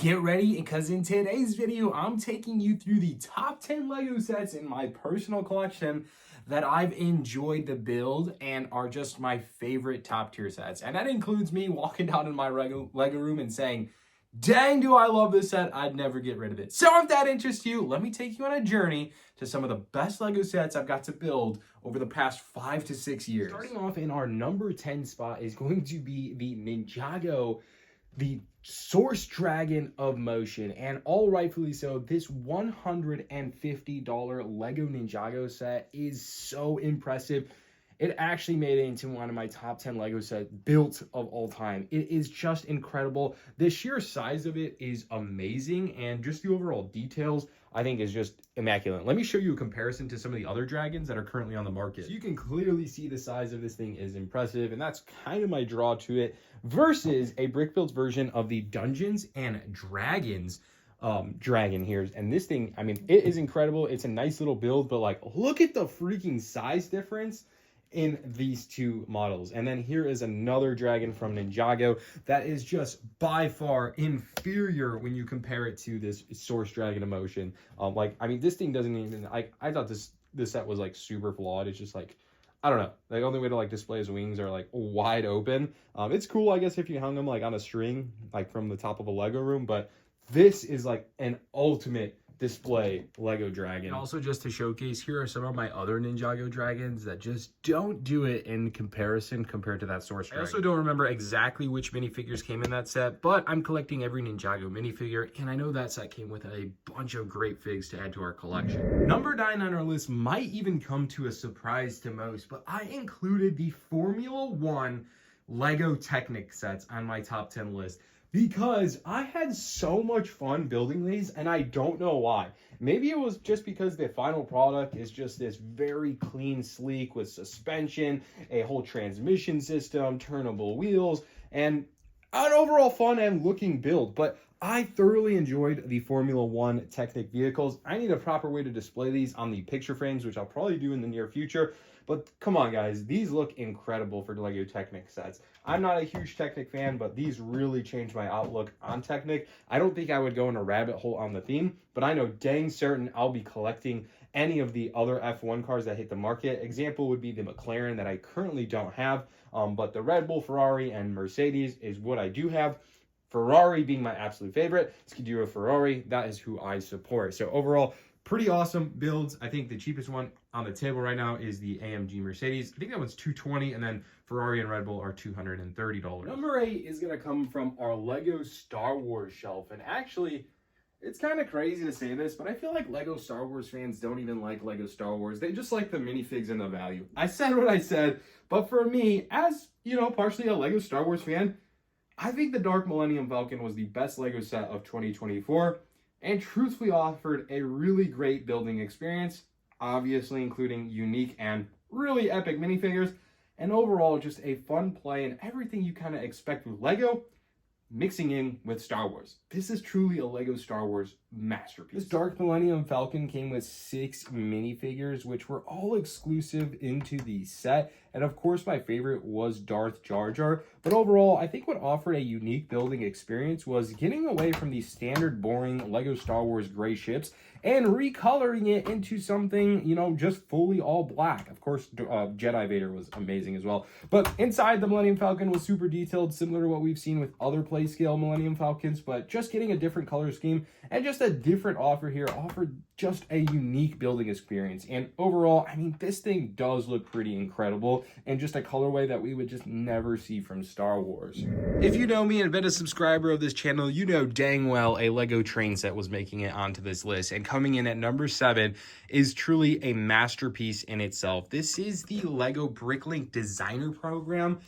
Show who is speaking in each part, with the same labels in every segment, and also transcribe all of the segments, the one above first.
Speaker 1: Get ready, because in today's video, I'm taking you through the top 10 Lego sets in my personal collection that I've enjoyed the build and are just my favorite top tier sets. And that includes me walking down in my Lego room and saying, dang, do I love this set, I'd never get rid of it. So if that interests you, let me take you on a journey to some of the best Lego sets I've got to build over the past 5 to 6 years. Starting off in our number 10 spot is going to be the Ninjago, the Source Dragon of Motion, and all rightfully so. This $150 Lego Ninjago set is so impressive. It actually made it into one of my top 10 Lego sets built of all time. It is just incredible. The sheer size of it is amazing, and just the overall details I think is just immaculate. Let me show you a comparison to some of the other dragons that are currently on the market. So you can clearly see the size of this thing is impressive, and that's kind of my draw to it, versus a brick built version of the Dungeons and Dragons dragon here. And this thing, I mean, it is incredible. It's a nice little build, but like, look at the freaking size difference in these two models. And then here is another dragon from Ninjago that is just by far inferior when you compare it to this Source Dragon of Motion. Like, I mean, this thing doesn't even, I thought this set was like super flawed. It's just like, I don't know, the only way to like display his wings are like wide open. It's cool, I guess, if you hung them like on a string, like from the top of a Lego room, but this is like an ultimate display Lego dragon. And also, just to showcase, here are some of my other Ninjago dragons that just don't do it in comparison compared to that Source Dragon. I also don't remember exactly which minifigures came in that set, but I'm collecting every Ninjago minifigure, and I know that set came with a bunch of great figs to add to our collection. Number 9 on our list might even come to a surprise to most, but I included the Formula 1 Lego Technic sets on my top 10 list, because I had so much fun building these, and I don't know why. Maybe it was just because the final product is just this very clean, sleek with suspension, a whole transmission system, turnable wheels, and an overall fun and looking build. But I thoroughly enjoyed the Formula 1 Technic vehicles. I need a proper way to display these on the picture frames, which I'll probably do in the near future. But come on, guys, these look incredible for the Lego Technic sets. I'm not a huge Technic fan, but these really changed my outlook on Technic. I don't think I would go in a rabbit hole on the theme, but I know dang certain I'll be collecting any of the other F1 cars that hit the market. Example would be the McLaren that I currently don't have, but the Red Bull, Ferrari, and Mercedes is what I do have. Ferrari being my absolute favorite. Scuderia Ferrari, that is who I support. So overall, pretty awesome builds. I think the cheapest one on the table right now is the AMG Mercedes. I think that one's $220, and then Ferrari and Red Bull are $230. Number 8 is gonna come from our Lego Star Wars shelf. And actually, it's kind of crazy to say this, but I feel like Lego Star Wars fans don't even like Lego Star Wars. They just like the minifigs and the value. I said what I said, but for me, as, you know, partially a Lego Star Wars fan, I think the Dark Millennium Falcon was the best Lego set of 2024. And truthfully offered a really great building experience, obviously including unique and really epic minifigures, and overall just a fun play and everything you kind of expect with Lego, mixing in with Star Wars. This is truly a Lego Star Wars masterpiece. This Dark Millennium Falcon came with 6 minifigures, which were all exclusive into the set. And of course, my favorite was Darth Jar Jar. But overall, I think what offered a unique building experience was getting away from the standard boring Lego Star Wars gray ships and recoloring it into something, you know, just fully all black. Of course, Jedi Vader was amazing as well. But inside, the Millennium Falcon was super detailed, similar to what we've seen with other play scale Millennium Falcons, but just getting a different color scheme and just a different offer here offered just a unique building experience. And overall, I mean, this thing does look pretty incredible and just a colorway that we would just never see from Star Wars. If you know me and been a subscriber of this channel, you know dang well a Lego train set was making it onto this list. And coming in at number 7 is truly a masterpiece in itself. This is the Lego Bricklink Designer Program,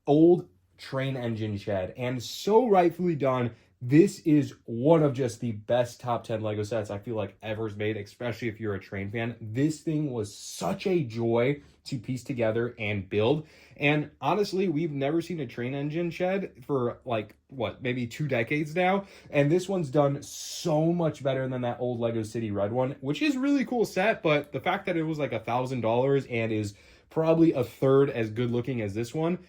Speaker 1: old train engine shed, and so rightfully done. This is one of just the best top 10 Lego sets I feel like ever's made, especially if you're a train fan. This thing was such a joy to piece together and build. And honestly, we've never seen a train engine shed for like, what, maybe 2 decades now. And this one's done so much better than that old Lego City Red one, which is really cool set. But the fact that it was like $1,000 and is probably a third as good looking as this one,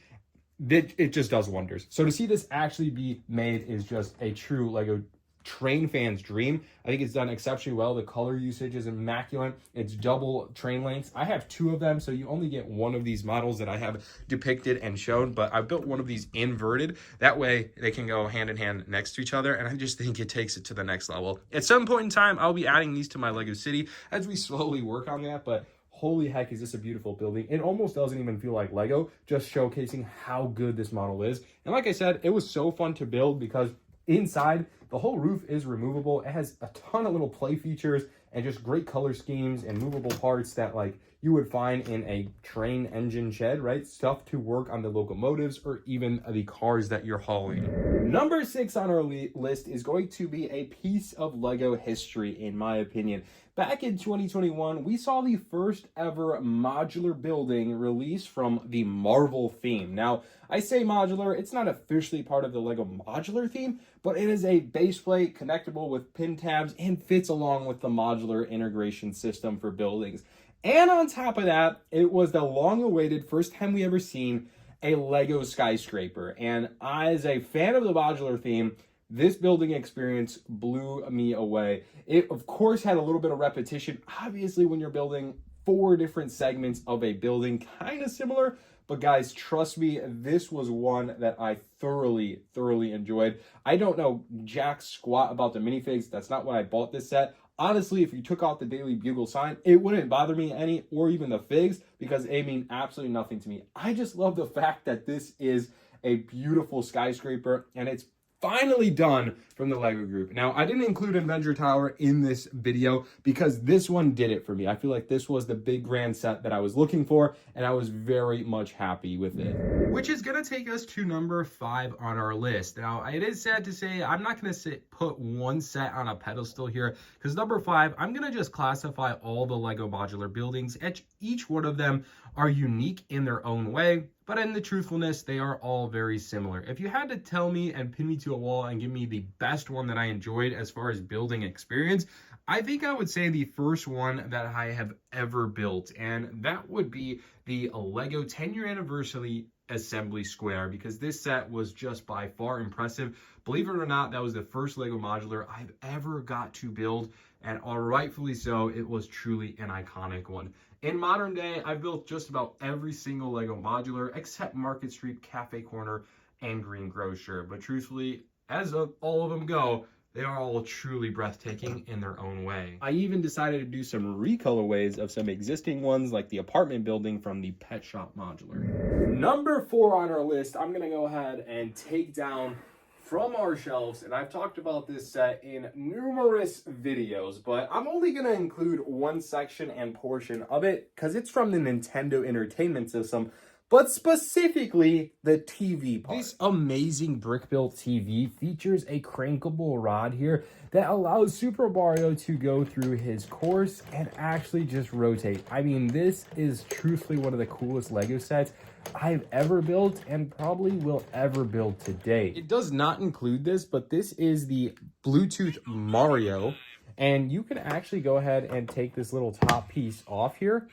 Speaker 1: it just does wonders. So to see this actually be made is just a true Lego train fan's dream. I think it's done exceptionally well. The color usage is immaculate. It's double train lengths. I have 2 of them, so you only get one of these models that I have depicted and shown, but I built one of these inverted. That way they can go hand in hand next to each other, and I just think it takes it to the next level. At some point in time, I'll be adding these to my Lego City as we slowly work on that, but holy heck, is this a beautiful building. It almost doesn't even feel like Lego, just showcasing how good this model is. And like I said, it was so fun to build because inside, the whole roof is removable. It has a ton of little play features and just great color schemes and movable parts that like you would find in a train engine shed, right? Stuff to work on the locomotives or even the cars that you're hauling. Number 6 on our list is going to be a piece of Lego history, in my opinion. Back in 2021, we saw the first ever modular building released from the Marvel theme. Now, I say modular, it's not officially part of the Lego modular theme, but it is a base plate connectable with pin tabs and fits along with the modular integration system for buildings. And on top of that, it was the long-awaited first time we ever seen a Lego skyscraper. And as a fan of the modular theme, this building experience blew me away. It, of course, had a little bit of repetition. Obviously, when you're building 4 different segments of a building, kind of similar. But guys, trust me, this was one that I thoroughly enjoyed. I don't know jack squat about the minifigs. That's not why I bought this set. Honestly, if you took out the Daily Bugle sign, it wouldn't bother me any, or even the figs, because they mean absolutely nothing to me. I just love the fact that this is a beautiful skyscraper, and it's finally done from the Lego group. Now, I didn't include Avenger Tower in this video because this one did it for me. I feel like this was the big grand set that I was looking for, and I was very much happy with it. Which is going to take us to number 5 on our list. Now, it is sad to say I'm not going to put one set on a pedestal here, because number 5, I'm going to just classify all the Lego modular buildings. Each one of them are unique in their own way, but in the truthfulness, they are all very similar. If you had to tell me and pin me to a wall and give me the best one that I enjoyed as far as building experience, I think I would say the first one that I have ever built, and that would be the Lego 10-year anniversary assembly square, because this set was just by far impressive. Believe it or not, that was the first Lego modular I've ever got to build, and rightfully so, it was truly an iconic one. In modern day, I've built just about every single Lego modular except Market Street, Cafe Corner, and Green Grocer. But truthfully, as all of them go, they are all truly breathtaking in their own way. I even decided to do some recolorways of some existing ones, like the apartment building from the Pet Shop modular. Number 4 on our list, I'm gonna go ahead and take down from our shelves, and I've talked about this set in numerous videos, but I'm only going to include one section and portion of it because it's from the Nintendo Entertainment System, but specifically the TV part. This amazing brick-built TV features a crankable rod here that allows Super Mario to go through his course and actually just rotate. I mean, this is truthfully one of the coolest Lego sets I've ever built and probably will ever build today. It does not include this, but this is the Bluetooth Mario, and you can actually go ahead and take this little top piece off here.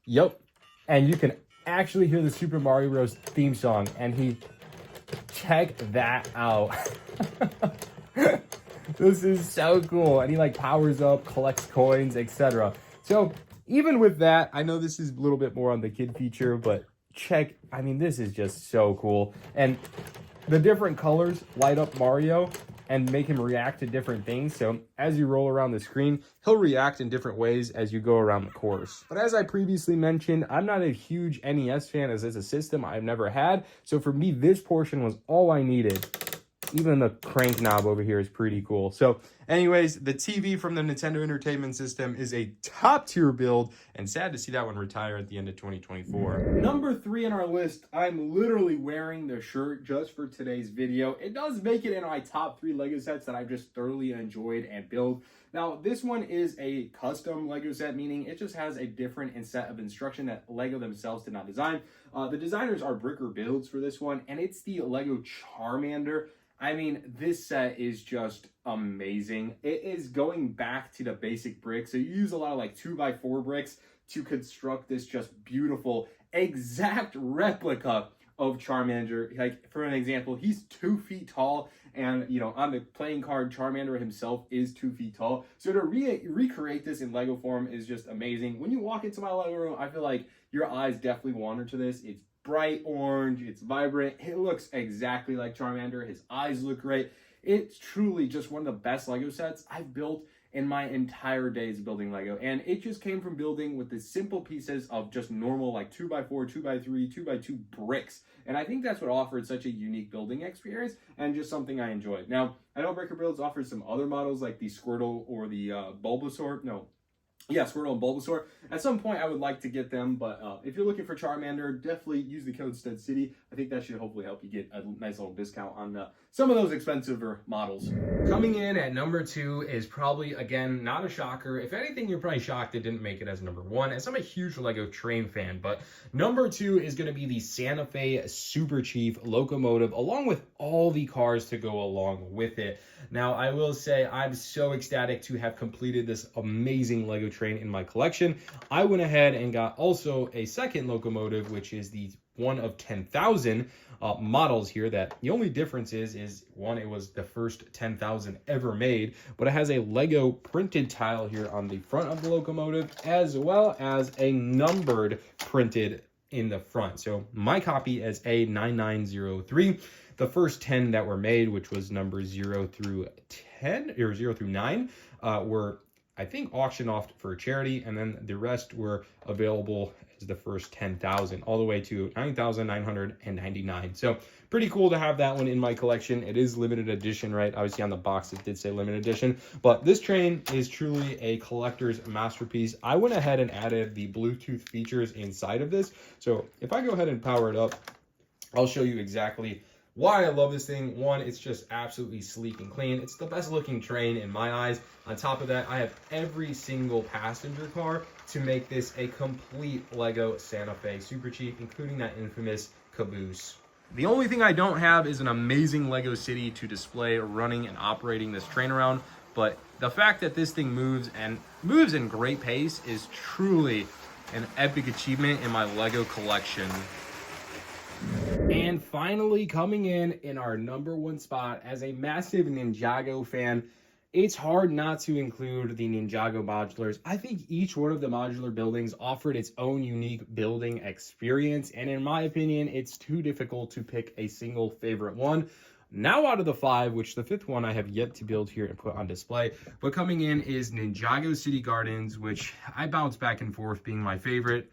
Speaker 1: Yep. And you can actually hear the Super Mario Bros. Theme song, and check that out. This is so cool. And he like powers up, collects coins, etc. So even with that, I know this is a little bit more on the kid feature, but I mean, this is just so cool. And the different colors light up Mario and make him react to different things. So as you roll around the screen, he'll react in different ways as you go around the course. But as I previously mentioned, I'm not a huge NES fan, as it's a system I've never had. So for me, this portion was all I needed. Even the crank knob over here is pretty cool. So anyways, the TV from the Nintendo Entertainment System is a top tier build, and sad to see that one retire at the end of 2024. Number 3 on our list, I'm literally wearing the shirt just for today's video. It does make it in my top 3 Lego sets that I've just thoroughly enjoyed and built. Now, this one is a custom Lego set, meaning it just has a different set of instruction that Lego themselves did not design. The designers are Bricker Builds for this one, and it's the Lego Charmander. I mean, this set is just amazing. It is going back to the basic bricks. So you use a lot of like 2x4 bricks to construct this just beautiful exact replica of Charmander. Like, for an example, he's 2 feet tall, and you know, on the playing card, Charmander himself is 2 feet tall. So to recreate this in Lego form is just amazing. When you walk into my Lego room, I feel like your eyes definitely wander to this. It's bright orange, it's vibrant, it looks exactly like Charmander, his eyes look great. It's truly just one of the best Lego sets I've built in my entire days building Lego. And it just came from building with the simple pieces of just normal like 2x4, 2x3, 2x2 bricks. And I think that's what offered such a unique building experience and just something I enjoyed. Now, I know Breaker Builds offers some other models like the Squirtle or the Bulbasaur. No, yeah, Squirtle and Bulbasaur. At some point, I would like to get them, but if you're looking for Charmander, definitely use the code STEDCity. I think that should hopefully help you get a nice little discount on some of those expensive models. Coming in at number 2 is probably, again, not a shocker. If anything, you're probably shocked it didn't make it as number 1, as I'm a huge Lego train fan. But number 2 is going to be the Santa Fe Super Chief Locomotive, along with all the cars to go along with it. Now, I will say I'm so ecstatic to have completed this amazing Lego train in my collection. I went ahead and got also a second locomotive, which is the one of 10,000 models here. That the only difference is one, it was the first 10,000 ever made, but it has a Lego printed tile here on the front of the locomotive, as well as a numbered printed in the front. So my copy is A9903. The first 10 that were made, which was numbers 0 through 10 or 0 through 9, were, I think, auctioned off for charity, and then the rest were available as the first 10,000 all the way to 9,999. So pretty cool to have that one in my collection. It is limited edition, right? Obviously on the box it did say limited edition, but this train is truly a collector's masterpiece. I went ahead and added the Bluetooth features inside of this. So if I go ahead and power it up, I'll show you exactly why I love this thing. One, it's just absolutely sleek and clean. It's the best looking train in my eyes. On top of that, I have every single passenger car to make this a complete Lego Santa Fe Super Chief, including that infamous caboose. The only thing I don't have is an amazing Lego city to display running and operating this train around, but the fact that this thing moves and moves in great pace is truly an epic achievement in my Lego collection. And finally, coming in our number 1 spot, as a massive Ninjago fan, it's hard not to include the Ninjago modulars. I think each one of the modular buildings offered its own unique building experience, and in my opinion, it's too difficult to pick a single favorite one. Now out of the 5, which the 5th one I have yet to build here and put on display, but coming in is Ninjago City Gardens, which I bounce back and forth being my favorite,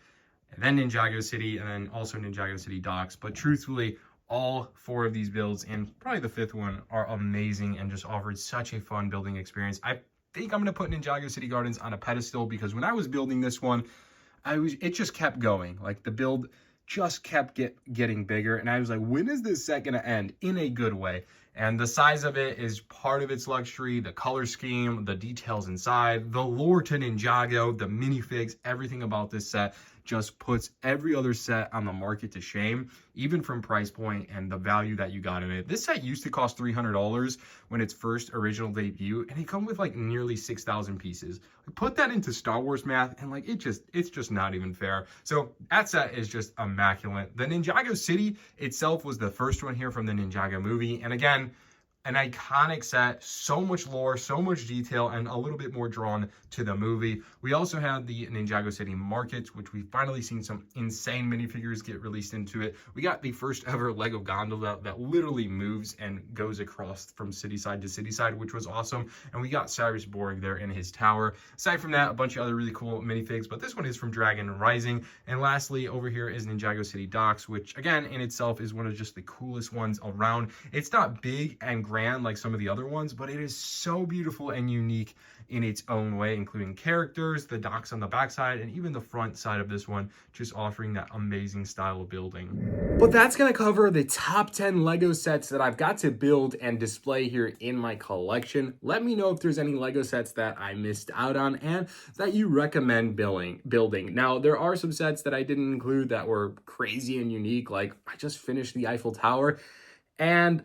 Speaker 1: and then Ninjago City, and then also Ninjago City Docks. But truthfully, all 4 of these builds, and probably the 5th one, are amazing and just offered such a fun building experience. I think I'm going to put Ninjago City Gardens on a pedestal, because when I was building this one, it just kept going. Like, the build just kept getting bigger, and I was like, when is this set going to end? In a good way. And the size of it is part of its luxury, the color scheme, the details inside, the lore to Ninjago, the minifigs, everything about this set just puts every other set on the market to shame, even from price point and the value that you got in it. This set used to cost $300 when its first original debut, and it come with like nearly 6,000 pieces. Put that into Star Wars math, and like it's just not even fair. So that set is just immaculate. The Ninjago City itself was the first one here from the Ninjago movie, and again, an iconic set, so much lore, so much detail, and a little bit more drawn to the movie. We also had the Ninjago City Markets, which we've finally seen some insane minifigures get released into it. We got the first ever Lego gondola that literally moves and goes across from city side to city side, which was awesome. And we got Cyrus Borg there in his tower. Aside from that, a bunch of other really cool minifigs, but this one is from Dragon Rising. And lastly, over here is Ninjago City Docks, which again, in itself is one of just the coolest ones around. It's not big and grand like some of the other ones, but it is so beautiful and unique in its own way, including characters, the docks on the backside, and even the front side of this one, just offering that amazing style of building. But that's going to cover the top 10 Lego sets that I've got to build and display here in my collection. Let me know if there's any Lego sets that I missed out on and that you recommend building. Now, there are some sets that I didn't include that were crazy and unique, like I just finished the Eiffel Tower, And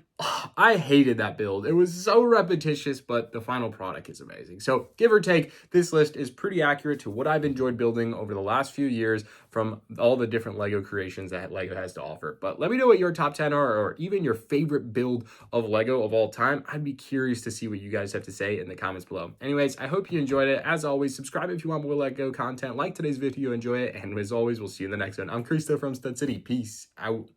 Speaker 1: I hated that build. It was so repetitious, but the final product is amazing. So give or take, this list is pretty accurate to what I've enjoyed building over the last few years from all the different Lego creations that Lego has to offer. But let me know what your top 10 are, or even your favorite build of Lego of all time. I'd be curious to see what you guys have to say in the comments below. Anyways, I hope you enjoyed it. As always, subscribe if you want more Lego content. Like today's video, enjoy it. And as always, we'll see you in the next one. I'm Christo from Stud City. Peace out.